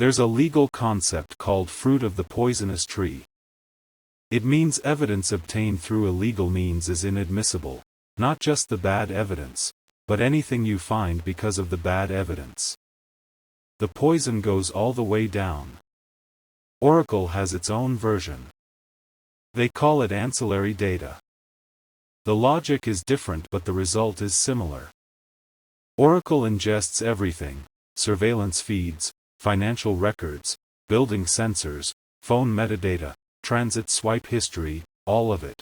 There's a legal concept called fruit of the poisonous tree. It means evidence obtained through illegal means is inadmissible, not just the bad evidence, but anything you find because of the bad evidence. The poison goes all the way down. Oracle has its own version. They call it ancillary data. The logic is different but the result is similar. Oracle ingests everything: surveillance feeds, financial records, building sensors, phone metadata, transit swipe history, all of it.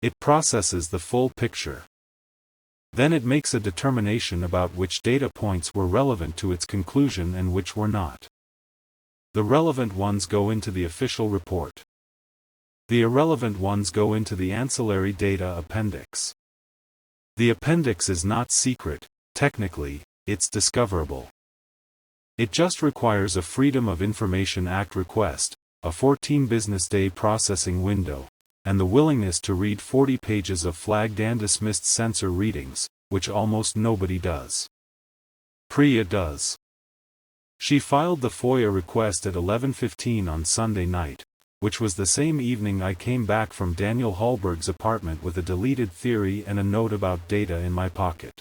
It processes the full picture. Then it makes a determination about which data points were relevant to its conclusion and which were not. The relevant ones go into the official report. The irrelevant ones go into the ancillary data appendix. The appendix is not secret, technically, it's discoverable. It just requires a Freedom of Information Act request, a 14-business-day processing window, and the willingness to read 40 pages of flagged and dismissed censor readings, which almost nobody does. Priya does. She filed the FOIA request at 11:15 on Sunday night, which was the same evening I came back from Daniel Halberg's apartment with a deleted theory and a note about data in my pocket.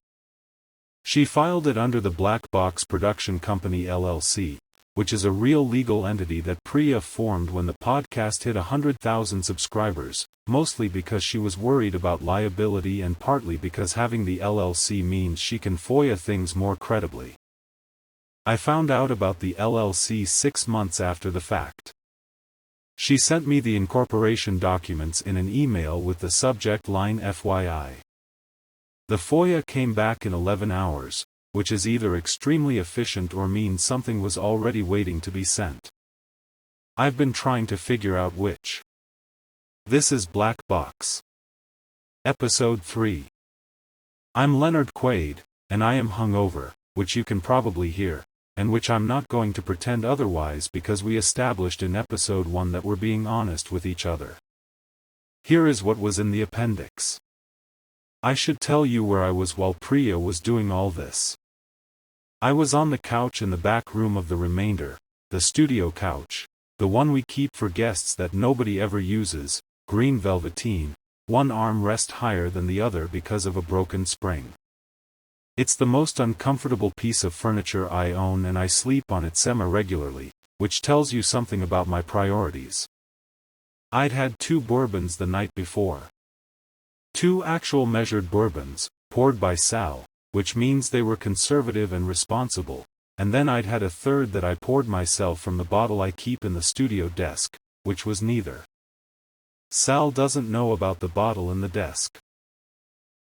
She filed it under the Black Box Production Company LLC, which is a real legal entity that Priya formed when the podcast hit 100,000 subscribers, mostly because she was worried about liability and partly because having the LLC means she can FOIA things more credibly. I found out about the LLC 6 months after the fact. She sent me the incorporation documents in an email with the subject line FYI. The FOIA came back in 11 hours, which is either extremely efficient or means something was already waiting to be sent. I've been trying to figure out which. This is Black Box. Episode 3. I'm Leonard Quaid, and I am hungover, which you can probably hear, and which I'm not going to pretend otherwise because we established in episode 1 that we're being honest with each other. Here is what was in the appendix. I should tell you where I was while Priya was doing all this. I was on the couch in the back room of the remainder, the studio couch, the one we keep for guests that nobody ever uses, green velveteen, one arm rest higher than the other because of a broken spring. It's the most uncomfortable piece of furniture I own and I sleep on it semi-regularly, which tells you something about my priorities. I'd had 2 bourbons the night before. 2 actual measured bourbons, poured by Sal, which means they were conservative and responsible, and then I'd had a third that I poured myself from the bottle I keep in the studio desk, which was neither. Sal doesn't know about the bottle in the desk.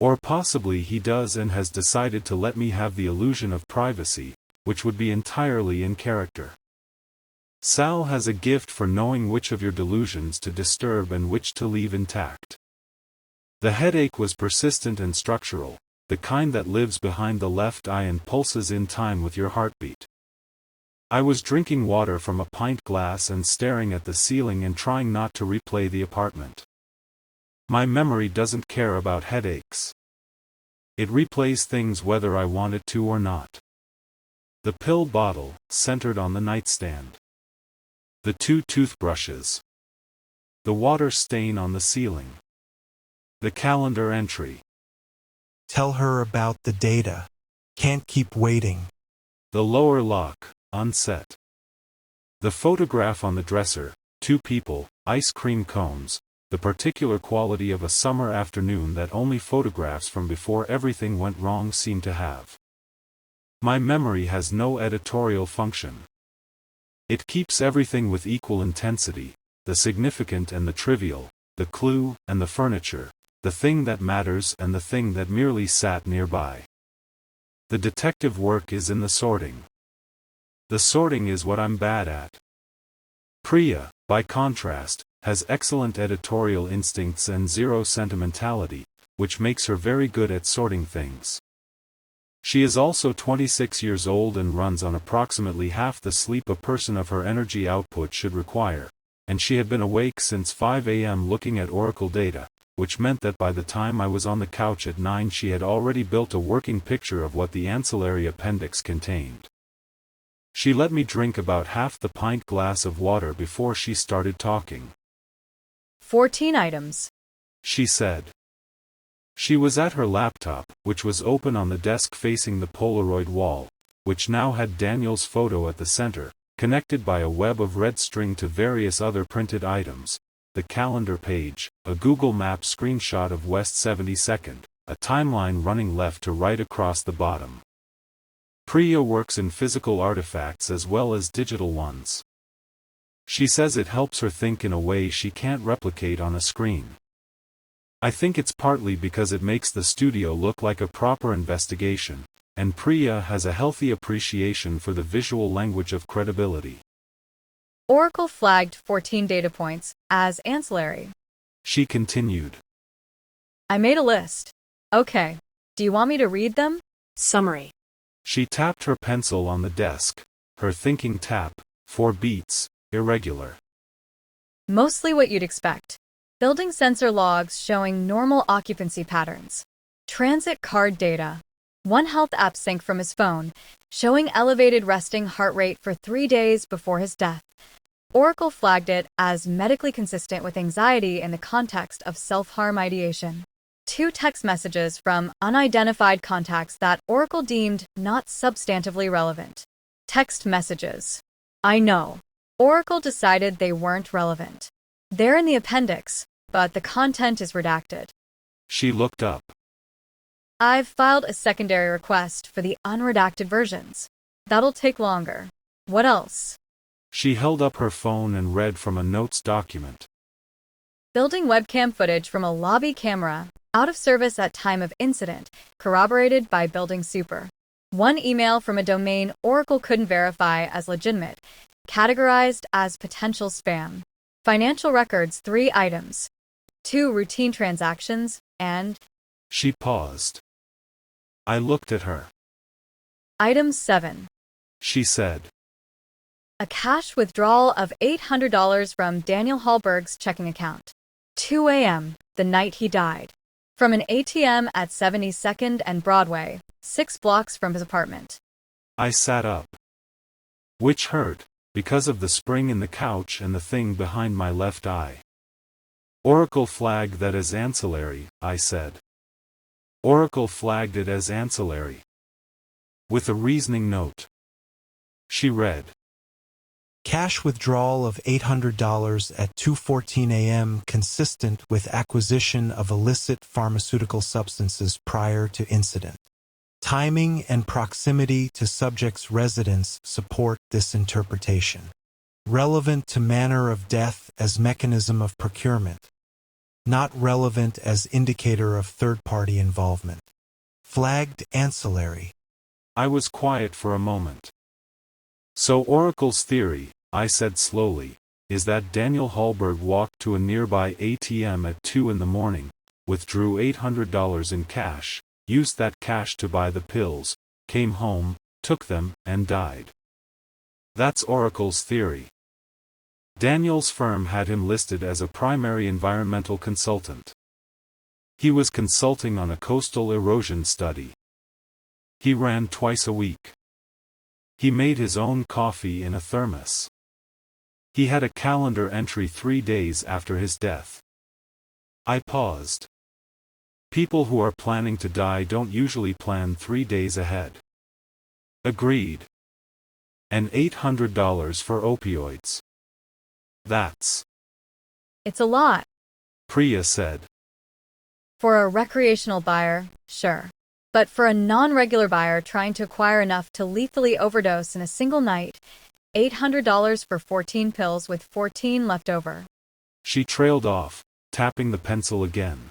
Or possibly he does and has decided to let me have the illusion of privacy, which would be entirely in character. Sal has a gift for knowing which of your delusions to disturb and which to leave intact. The headache was persistent and structural, the kind that lives behind the left eye and pulses in time with your heartbeat. I was drinking water from a pint glass and staring at the ceiling and trying not to replay the apartment. My memory doesn't care about headaches. It replays things whether I want it to or not. The pill bottle, centered on the nightstand. The 2 toothbrushes. The water stain on the ceiling. The calendar entry. Tell her about the data. Can't keep waiting. The lower lock, unset. The photograph on the dresser, 2 people, ice cream cones, the particular quality of a summer afternoon that only photographs from before everything went wrong seem to have. My memory has no editorial function. It keeps everything with equal intensity, the significant and the trivial, the clue and the furniture, the thing that matters and the thing that merely sat nearby. The detective work is in the sorting. The sorting is what I'm bad at. Priya, by contrast, has excellent editorial instincts and zero sentimentality, which makes her very good at sorting things. She is also 26 years old and runs on approximately half the sleep a person of her energy output should require, and she had been awake since 5 a.m. looking at Oracle data, which meant that by the time I was on the couch at 9 she had already built a working picture of what the ancillary appendix contained. She let me drink about half the pint glass of water before she started talking. 14 items, She said. She was at her laptop, which was open on the desk facing the Polaroid wall, which now had Daniel's photo at the center, connected by a web of red string to various other printed items, the calendar page, a Google Maps screenshot of West 72nd, a timeline running left to right across the bottom. Priya works in physical artifacts as well as digital ones. She says it helps her think in a way she can't replicate on a screen. I think it's partly because it makes the studio look like a proper investigation, and Priya has a healthy appreciation for the visual language of credibility. Oracle flagged 14 data points as ancillary. She continued. I made a list. Okay, do you want me to read them? Summary. She tapped her pencil on the desk, her thinking tap, 4 beats, irregular. Mostly what you'd expect. Building sensor logs showing normal occupancy patterns. Transit card data. One health app sync from his phone, showing elevated resting heart rate for 3 days before his death. Oracle flagged it as medically consistent with anxiety in the context of self-harm ideation. 2 text messages from unidentified contacts that Oracle deemed not substantively relevant. Text messages. I know. Oracle decided they weren't relevant. They're in the appendix, but the content is redacted. She looked up. I've filed a secondary request for the unredacted versions. That'll take longer. What else? She held up her phone and read from a notes document. Building webcam footage from a lobby camera, out of service at time of incident, corroborated by Building Super. 1 email from a domain Oracle couldn't verify as legitimate, categorized as potential spam. Financial records 3 items. 2 routine transactions, and... She paused. I looked at her. Item 7. She said. A cash withdrawal of $800 from Daniel Halberg's checking account. 2 a.m., the night he died. From an ATM at 72nd and Broadway, 6 blocks from his apartment. I sat up. Which hurt, because of the spring in the couch and the thing behind my left eye. Oracle flagged that as ancillary, I said. Oracle flagged it as ancillary. With a reasoning note. She read. Cash withdrawal of $800 at 2:14 a.m. consistent with acquisition of illicit pharmaceutical substances prior to incident. Timing and proximity to subject's residence support this interpretation. Relevant to manner of death as mechanism of procurement. Not relevant as indicator of third-party involvement. Flagged ancillary. I was quiet for a moment. So Oracle's theory, I said slowly, is that Daniel Halberg walked to a nearby ATM at 2 in the morning, withdrew $800 in cash, used that cash to buy the pills, came home, took them, and died. That's Oracle's theory. Daniel's firm had him listed as a primary environmental consultant. He was consulting on a coastal erosion study. He ran twice a week. He made his own coffee in a thermos. He had a calendar entry 3 days after his death. I paused. People who are planning to die don't usually plan 3 days ahead. Agreed. And $800 for opioids. That's... It's a lot. Priya said. For a recreational buyer, sure. But for a non-regular buyer trying to acquire enough to lethally overdose in a single night, $800 for 14 pills with 14 left over. She trailed off, tapping the pencil again.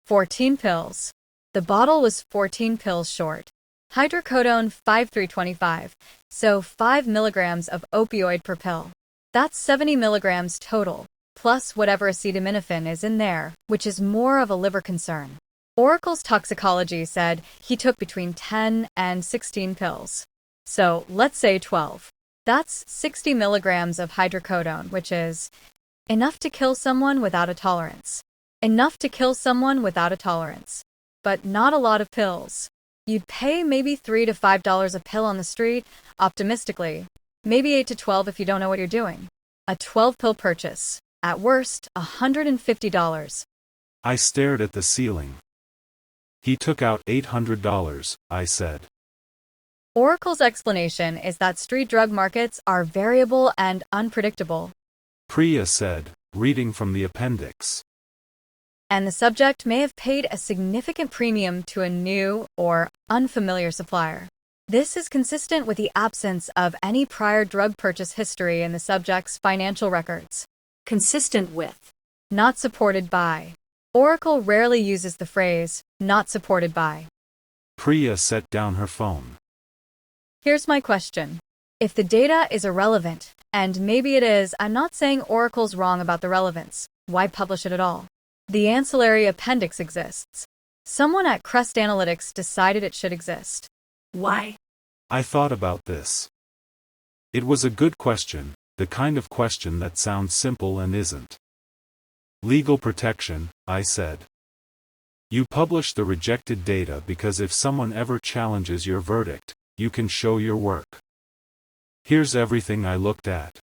14 pills. The bottle was 14 pills short. Hydrocodone 5325, so 5 milligrams of opioid per pill. That's 70 milligrams total, plus whatever acetaminophen is in there, which is more of a liver concern. Oracle's toxicology said he took between 10 and 16 pills. So let's say 12. That's 60 milligrams of hydrocodone, which is enough to kill someone without a tolerance. Enough to kill someone without a tolerance. But not a lot of pills. You'd pay maybe $3 to $5 a pill on the street, optimistically. Maybe 8 to 12 if you don't know what you're doing. A 12-pill purchase. At worst, $150. I stared at the ceiling. He took out $800, I said. Oracle's explanation is that street drug markets are variable and unpredictable. Priya said, reading from the appendix. And the subject may have paid a significant premium to a new or unfamiliar supplier. This is consistent with the absence of any prior drug purchase history in the subject's financial records. Consistent with. Not supported by. Oracle rarely uses the phrase, not supported by. Priya set down her phone. Here's my question. If the data is irrelevant, and maybe it is, I'm not saying Oracle's wrong about the relevance. Why publish it at all? The Ancillary appendix exists. Someone at Crest Analytics decided it should exist. Why? I thought about this. It was a good question, the kind of question that sounds simple and isn't. Legal protection, I said. You publish the rejected data because if someone ever challenges your verdict, you can show your work. Here's everything I looked at.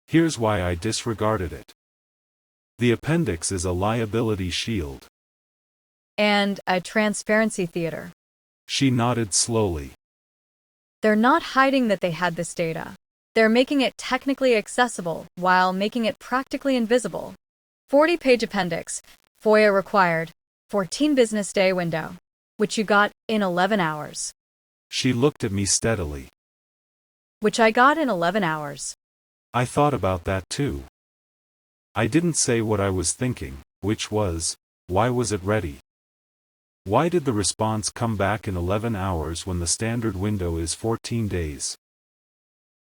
Here's why I disregarded it. The appendix is a liability shield. And a transparency theater. She nodded slowly. They're not hiding that they had this data. They're making it technically accessible while making it practically invisible. 40-page appendix, FOIA required, 14 business day window, which you got in 11 hours. She looked at me steadily. Which I got in 11 hours. I thought about that too. I didn't say what I was thinking, which was, why was it ready? Why did the response come back in 11 hours when the standard window is 14 days?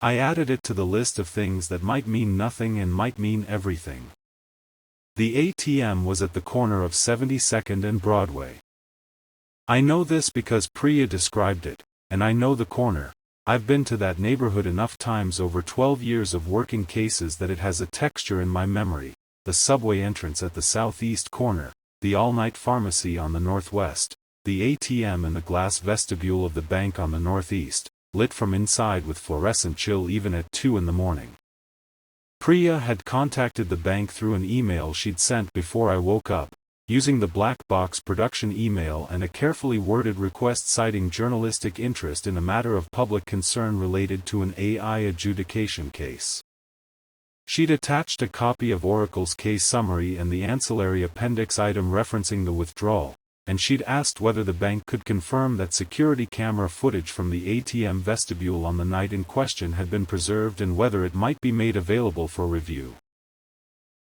I added it to the list of things that might mean nothing and might mean everything. The ATM was at the corner of 72nd and Broadway. I know this because Priya described it, and I know the corner. I've been to that neighborhood enough times over 12 years of working cases that it has a texture in my memory. The subway entrance at the southeast corner, the all-night pharmacy on the northwest, the ATM and the glass vestibule of the bank on the northeast, lit from inside with fluorescent chill even at 2 in the morning. Priya had contacted the bank through an email she'd sent before I woke up, using the black box production email and a carefully worded request citing journalistic interest in a matter of public concern related to an AI adjudication case. She'd attached a copy of Oracle's case summary and the ancillary appendix item referencing the withdrawal, and she'd asked whether the bank could confirm that security camera footage from the ATM vestibule on the night in question had been preserved and whether it might be made available for review.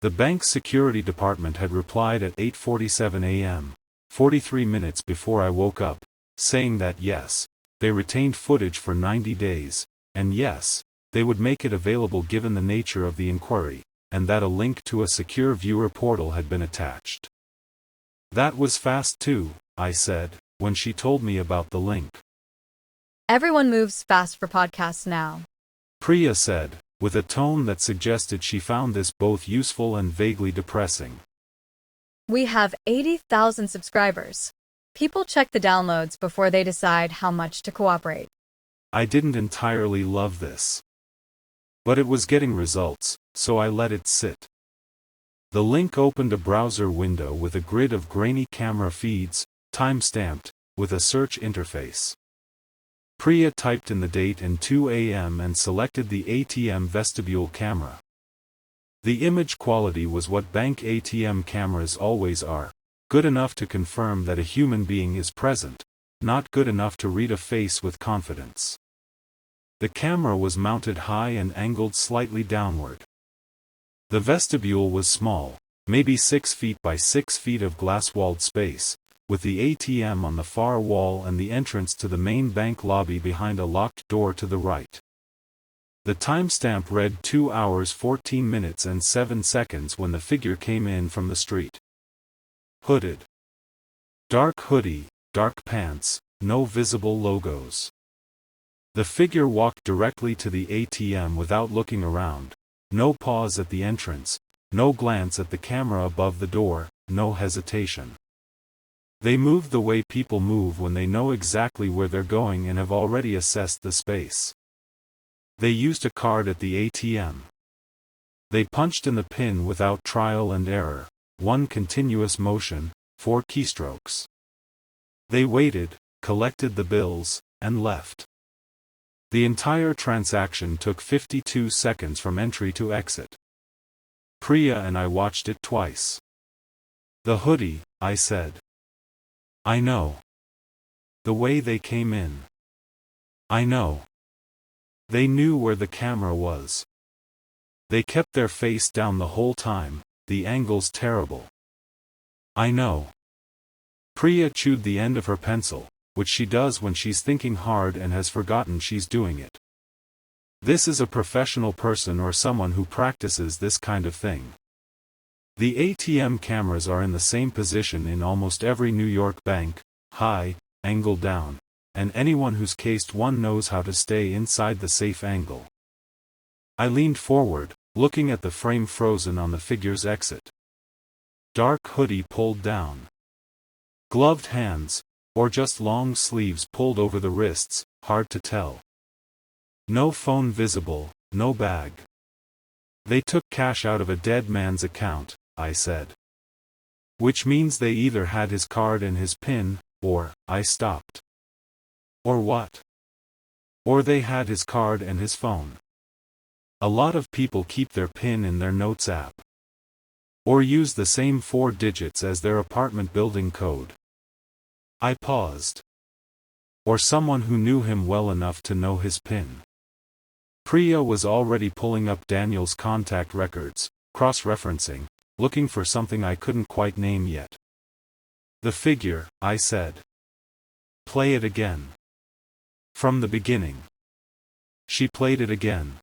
The bank's security department had replied at 8:47 a.m., 43 minutes before I woke up, saying that yes, they retained footage for 90 days, and yes, they would make it available given the nature of the inquiry, and that a link to a secure viewer portal had been attached. That was fast too, I said, when she told me about the link. Everyone moves fast for podcasts now. Priya said, with a tone that suggested she found this both useful and vaguely depressing. We have 80,000 subscribers. People check the downloads before they decide how much to cooperate. I didn't entirely love this. But it was getting results, so I let it sit. The link opened a browser window with a grid of grainy camera feeds, time-stamped, with a search interface. Priya typed in the date and 2 a.m. and selected the ATM vestibule camera. The image quality was what bank ATM cameras always are, good enough to confirm that a human being is present, not good enough to read a face with confidence. The camera was mounted high and angled slightly downward. The vestibule was small, maybe 6 feet by 6 feet of glass-walled space, with the ATM on the far wall and the entrance to the main bank lobby behind a locked door to the right. The timestamp read 2 hours 14 minutes and 7 seconds when the figure came in from the street. Hooded. Dark hoodie, dark pants, no visible logos. The figure walked directly to the ATM without looking around, no pause at the entrance, no glance at the camera above the door, no hesitation. They move the way people move when they know exactly where they're going and have already assessed the space. They used a card at the ATM. They punched in the PIN without trial and error, one continuous motion, 4 keystrokes. They waited, collected the bills, and left. The entire transaction took 52 seconds from entry to exit. Priya and I watched it twice. "The hoodie," I said. "I know. The way they came in. I know. They knew where the camera was. They kept their face down the whole time, the angle's terrible. I know." Priya chewed the end of her pencil, which she does when she's thinking hard and has forgotten she's doing it. This is a professional person or someone who practices this kind of thing. The ATM cameras are in the same position in almost every New York bank, high, angle down, and anyone who's cased one knows how to stay inside the safe angle. I leaned forward, looking at the frame frozen on the figure's exit. Dark hoodie pulled down. Gloved hands, or just long sleeves pulled over the wrists, hard to tell. No phone visible, no bag. "They took cash out of a dead man's account," I said. "Which means they either had his card and his PIN, or," I stopped. "Or what?" "Or they had his card and his phone. A lot of people keep their PIN in their Notes app. Or use the same 4 digits as their apartment building code." I paused. "Or someone who knew him well enough to know his PIN." Priya was already pulling up Daniel's contact records, cross-referencing, looking for something I couldn't quite name yet. "The figure," I said. "Play it again. From the beginning." She played it again.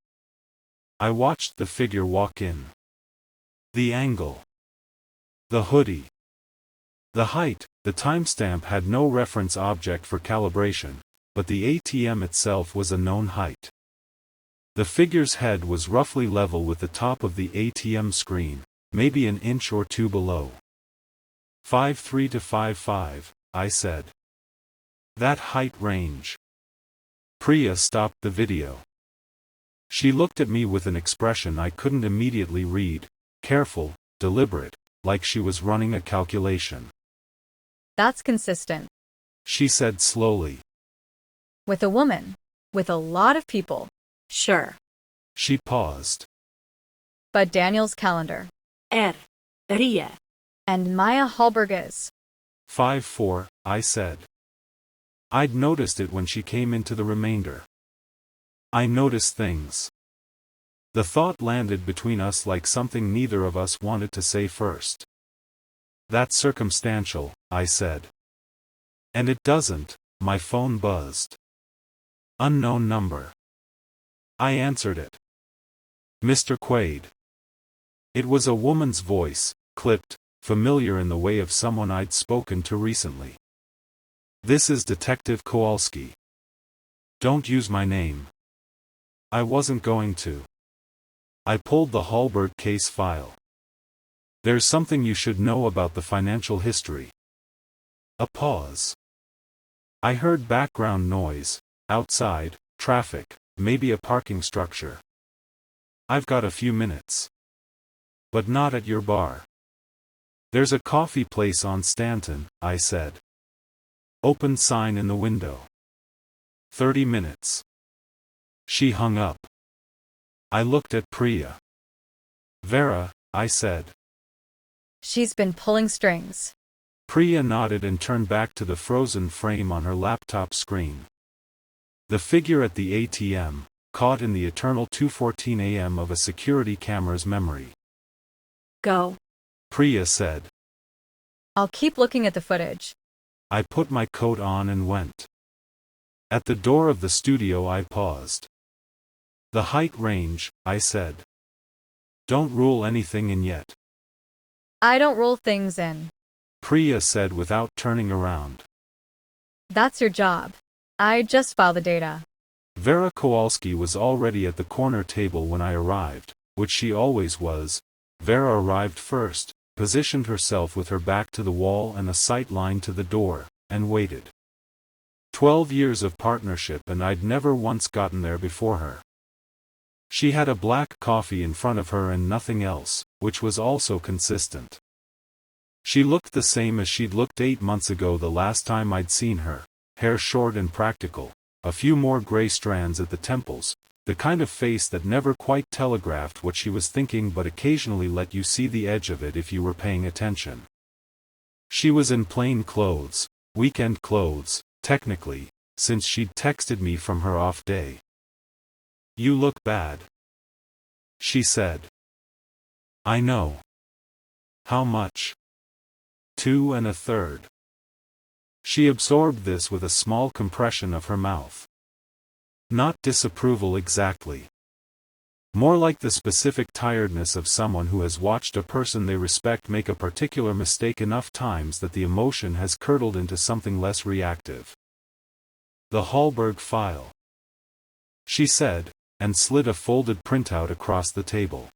I watched the figure walk in. The angle. The hoodie. The height. The timestamp had no reference object for calibration, but the ATM itself was a known height. The figure's head was roughly level with the top of the ATM screen, maybe an inch or 2 below. 5'3" to 5'5", I said. "That height range." Priya stopped the video. She looked at me with an expression I couldn't immediately read, careful, deliberate, like she was running a calculation. That's consistent. She said slowly. With a woman. With a lot of people. Sure. She paused. But Daniel's calendar. Priya. And Maya Halberg is. 5'4", I said. I'd noticed it when she came into the remainder. I noticed things. The thought landed between us like something neither of us wanted to say first. "That's circumstantial," I said. "And it doesn't." My phone buzzed. Unknown number. I answered it. "Mr. Quaid." It was a woman's voice, clipped, familiar in the way of someone I'd spoken to recently. "This is Detective Kowalski. Don't use my name." I wasn't going to. I pulled the Halberg case file. "There's something you should know about the financial history." A pause. I heard background noise, outside, traffic, maybe a parking structure. "I've got a few minutes. But not at your bar." "There's a coffee place on Stanton," I said. Open sign in the window. 30 minutes. She hung up. I looked at Priya. "Vera," I said. She's been pulling strings. Priya nodded and turned back to the frozen frame on her laptop screen. The figure at the ATM, caught in the eternal 2:14 a.m. of a security camera's memory. Go. Priya said. I'll keep looking at the footage. I put my coat on and went. At the door of the studio I paused. "The height range," I said. "Don't rule anything in yet." I don't rule things in. Priya said without turning around. That's your job. I just file the data. Vera Kowalski was already at the corner table when I arrived, which she always was. Vera arrived first, positioned herself with her back to the wall and a sight line to the door, and waited. 12 years of partnership and I'd never once gotten there before her. She had a black coffee in front of her and nothing else, which was also consistent. She looked the same as she'd looked 8 months ago the last time I'd seen her, hair short and practical, a few more gray strands at the temples, the kind of face that never quite telegraphed what she was thinking but occasionally let you see the edge of it if you were paying attention. She was in plain clothes, weekend clothes, technically, since she'd texted me from her off day. "You look bad," she said. "I know." "How much?" 2 1/3. She absorbed this with a small compression of her mouth. Not disapproval exactly. More like the specific tiredness of someone who has watched a person they respect make a particular mistake enough times that the emotion has curdled into something less reactive. "The Halberg file," she said, and slid a folded printout across the table.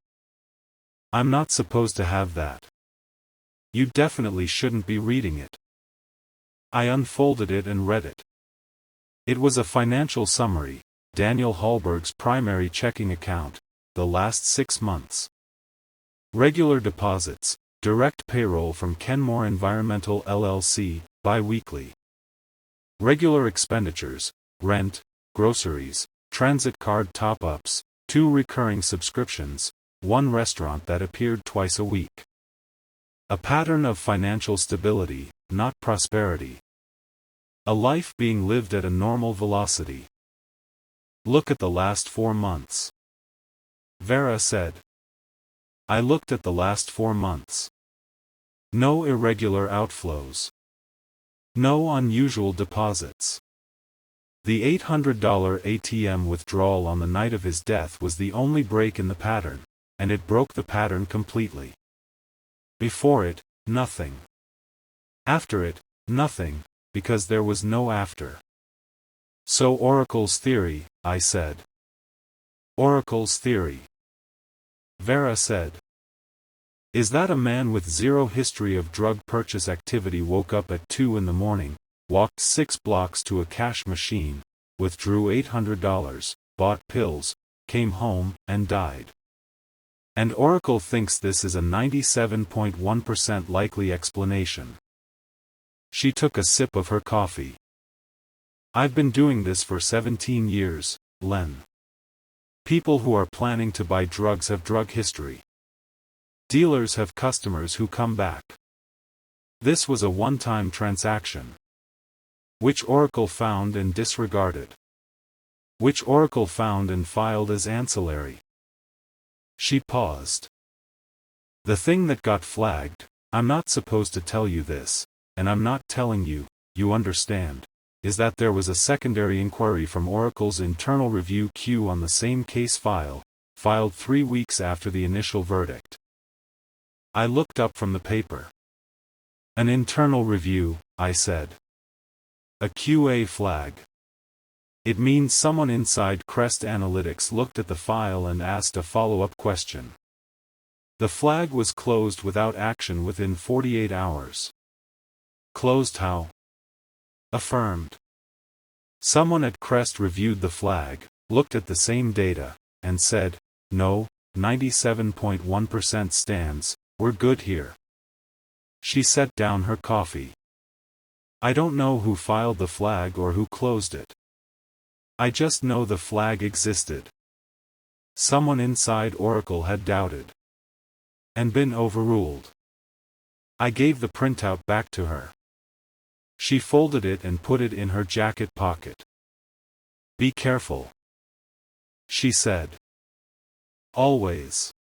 "I'm not supposed to have that. You definitely shouldn't be reading it." I unfolded it and read it. It was a financial summary, Daniel Halberg's primary checking account, the last 6 months. Regular deposits, direct payroll from Kenmore Environmental LLC, bi-weekly. Regular expenditures, rent, groceries, transit card top-ups, 2 recurring subscriptions, 1 restaurant that appeared twice a week. A pattern of financial stability, not prosperity. A life being lived at a normal velocity. "Look at the last 4 months," Vera said. I looked at the last 4 months. No irregular outflows. No unusual deposits. The $800 ATM withdrawal on the night of his death was the only break in the pattern, and it broke the pattern completely. Before it, nothing. After it, nothing, because there was no after. "So Oracle's theory," I said. "Oracle's theory," Vera said. "Is that a man with zero history of drug purchase activity woke up at 2 in the morning, walked 6 blocks to a cash machine, withdrew $800, bought pills, came home, and died. And Oracle thinks this is a 97.1% likely explanation." She took a sip of her coffee. "I've been doing this for 17 years, Len. People who are planning to buy drugs have drug history. Dealers have customers who come back. This was a one-time transaction. Which Oracle found and disregarded. Which Oracle found and filed as ancillary." She paused. "The thing that got flagged, I'm not supposed to tell you this, and I'm not telling you, you understand, is that there was a secondary inquiry from Oracle's internal review queue on the same case file, filed 3 weeks after the initial verdict." I looked up from the paper. "An internal review," I said. "A QA flag. It means someone inside Crest Analytics looked at the file and asked a follow-up question. The flag was closed without action within 48 hours. Closed how?" Affirmed. "Someone at Crest reviewed the flag, looked at the same data, and said, no, 97.1% stands, we're good here." She set down her coffee. "I don't know who filed the flag or who closed it. I just know the flag existed. Someone inside Oracle had doubted. And been overruled." I gave the printout back to her. She folded it and put it in her jacket pocket. "Be careful," she said. "Always."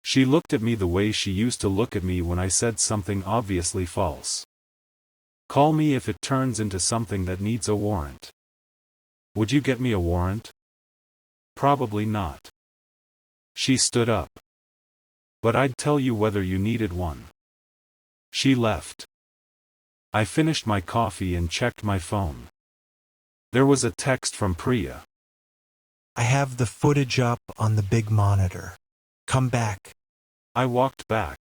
She looked at me the way she used to look at me when I said something obviously false. "Call me if it turns into something that needs a warrant." "Would you get me a warrant?" "Probably not." She stood up. "But I'd tell you whether you needed one." She left. I finished my coffee and checked my phone. There was a text from Priya. "I have the footage up on the big monitor. Come back." I walked back.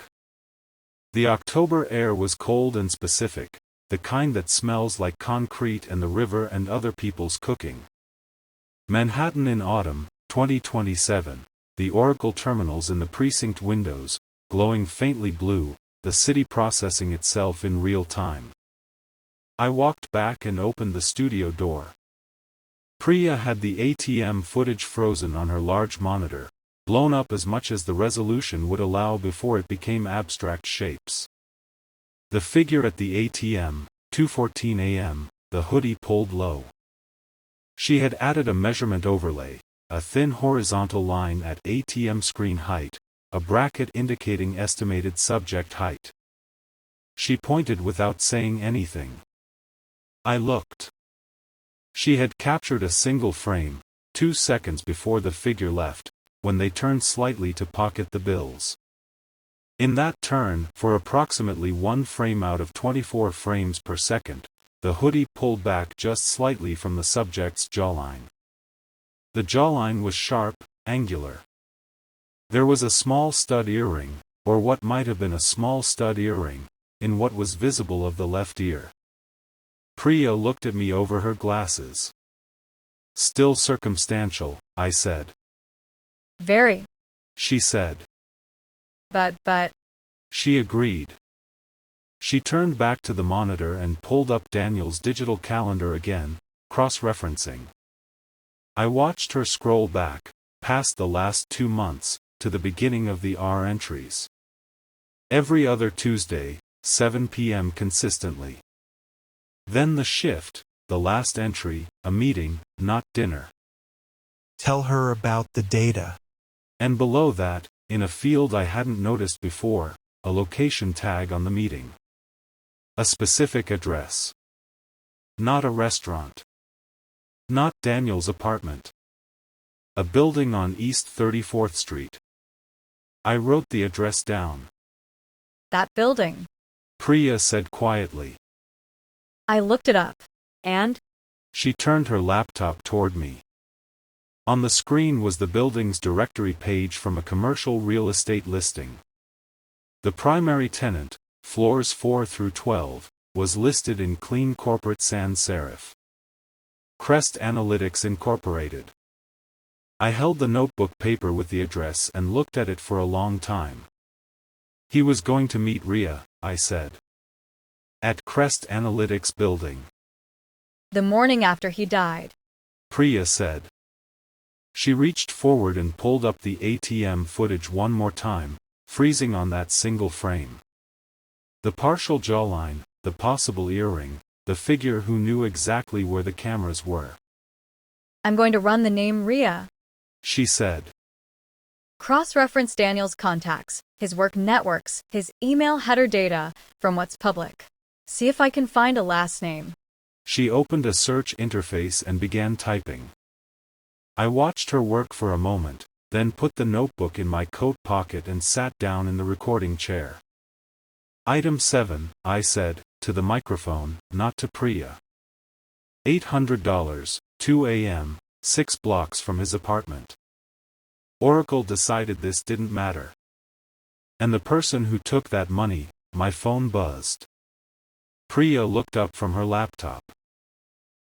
The October air was cold and specific, the kind that smells like concrete and the river and other people's cooking. Manhattan in autumn, 2027, the Oracle terminals in the precinct windows, glowing faintly blue, the city processing itself in real time. I walked back and opened the studio door. Priya had the ATM footage frozen on her large monitor, blown up as much as the resolution would allow before it became abstract shapes. The figure at the ATM, 2:14 a.m., the hoodie pulled low. She had added a measurement overlay, a thin horizontal line at ATM screen height, a bracket indicating estimated subject height. She pointed without saying anything. I looked. She had captured a single frame, 2 seconds before the figure left, when they turned slightly to pocket the bills. In that turn, for approximately 1 frame out of 24 frames per second, the hoodie pulled back just slightly from the subject's jawline. The jawline was sharp, angular. There was a small stud earring, or what might have been a small stud earring, in what was visible of the left ear. Priya looked at me over her glasses. Still circumstantial, I said. Very. She said. But. She agreed. She turned back to the monitor and pulled up Daniel's digital calendar again, cross-referencing. I watched her scroll back, past the last 2 months, to the beginning of the R entries. Every other Tuesday, 7 p.m. consistently. Then the shift, the last entry, a meeting, not dinner. Tell her about the data. And below that, in a field I hadn't noticed before, a location tag on the meeting. A specific address. Not a restaurant. Not Daniel's apartment. A building on East 34th Street. I wrote the address down. That building. Priya said quietly. I looked it up. And? She turned her laptop toward me. On the screen was the building's directory page from a commercial real estate listing. The primary tenant, floors 4 through 12, was listed in clean corporate sans serif. Crest Analytics Incorporated. I held the notebook paper with the address and looked at it for a long time. He was going to meet Priya, I said. At Crest Analytics building. The morning after he died. Priya said. She reached forward and pulled up the ATM footage one more time, freezing on that single frame. The partial jawline, the possible earring, the figure who knew exactly where the cameras were. I'm going to run the name Priya. She said. Cross-reference Daniel's contacts, his work networks, his email header data, from what's public. See if I can find a last name. She opened a search interface and began typing. I watched her work for a moment, then put the notebook in my coat pocket and sat down in the recording chair. Item 7, I said, to the microphone, not to Priya. $800, 2 a.m., 6 blocks from his apartment. Oracle decided this didn't matter. And the person who took that money, my phone buzzed. Priya looked up from her laptop.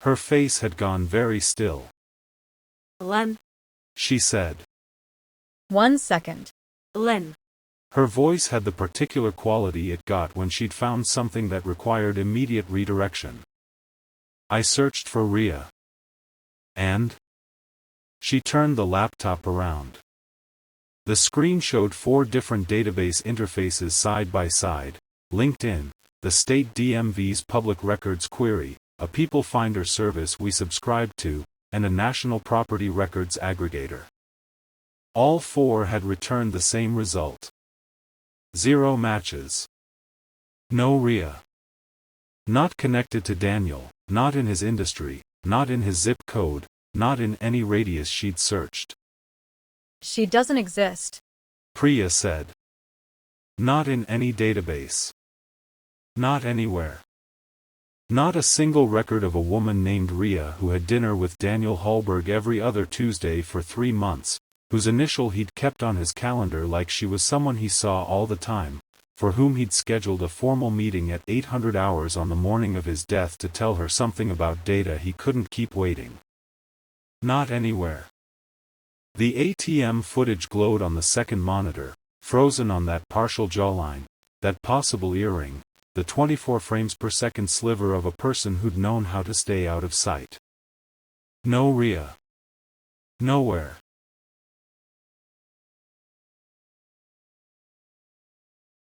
Her face had gone very still. Len. She said. 1 second. Len. Her voice had the particular quality it got when she'd found something that required immediate redirection. I searched for Priya. And? She turned the laptop around. The screen showed 4 different database interfaces side by side: LinkedIn, the state DMV's public records query, a people finder service we subscribed to, and a national property records aggregator. All 4 had returned the same result. 0 matches. No Priya. Not connected to Daniel, not in his industry, not in his zip code, not in any radius she'd searched. She doesn't exist. Priya said. Not in any database. Not anywhere. Not a single record of a woman named Priya who had dinner with Daniel Halberg every other Tuesday for 3 months, whose initial he'd kept on his calendar like she was someone he saw all the time, for whom he'd scheduled a formal meeting at 800 hours on the morning of his death to tell her something about data he couldn't keep waiting. Not anywhere. The ATM footage glowed on the second monitor, frozen on that partial jawline, that possible earring, the 24 frames per second sliver of a person who'd known how to stay out of sight. No Priya. Nowhere.